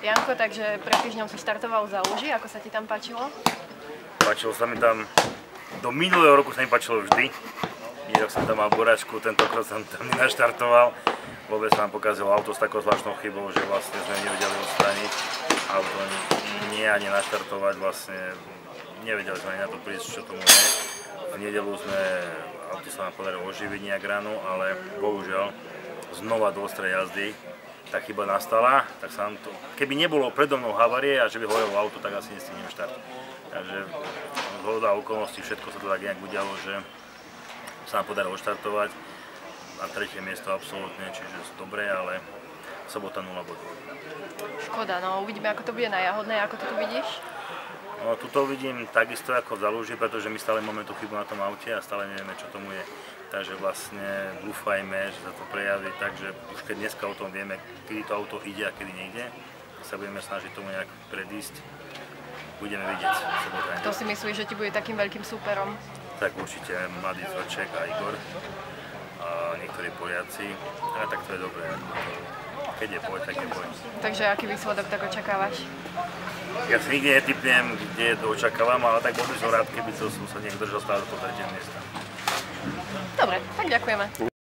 Janko, takže pred týždňom si štartoval za Luži, ako sa ti tam páčilo? Páčilo sa mi tam, do minulého roku sa mi páčilo vždy. Rok som tam mal boračku, tentokrát som tam nenaštartoval. Vôbec sa nám pokazilo auto s takou zvláštnou chybou, že vlastne sme nevedeli odstrániť auto ani naštartovať, vlastne nevedeli sme ani na to prísť, čo tomu je. V nedeľu auto sa nám podarilo oživiť nejak ráno, ale bohužiaľ znova do ostrej jazdy tá chyba nastala, tak sa nám to, keby nebolo predo mnou havárie a že by horelo auto, tak asi nestihnem štart. Takže zhoda okolností, všetko sa to tak nejak udialo, že sa nám podarilo štartovať na tretie miesto absolútne, čiže dobré, ale sobota 0 bodov. Škoda, no uvidíme, ako to bude na Jahodnej, ako to tu vidíš? No, tuto vidím takisto ako za Luži, pretože my stále máme tú chybu na tom aute a stále nevieme, čo tomu je. Takže vlastne dúfajme, že sa to prejaví tak, že už keď dneska o tom vieme, kedy to auto ide a kedy nejde, sa budeme snažiť tomu nejak predísť, budeme vidieť. To si myslíš, že ti bude takým veľkým súperom? Tak určite mladý Zvrček a Igor a niektorí Poliaci, a tak to je dobré. Keď je boj, tak je boj. Takže aký výsledok tak očakávaš? Ja si nikdy netypnem, kde to očakávam, ale tak bol by som rád, keby som sa niekto držal stále do toho tretieho miesta. Dobre, tak ďakujeme.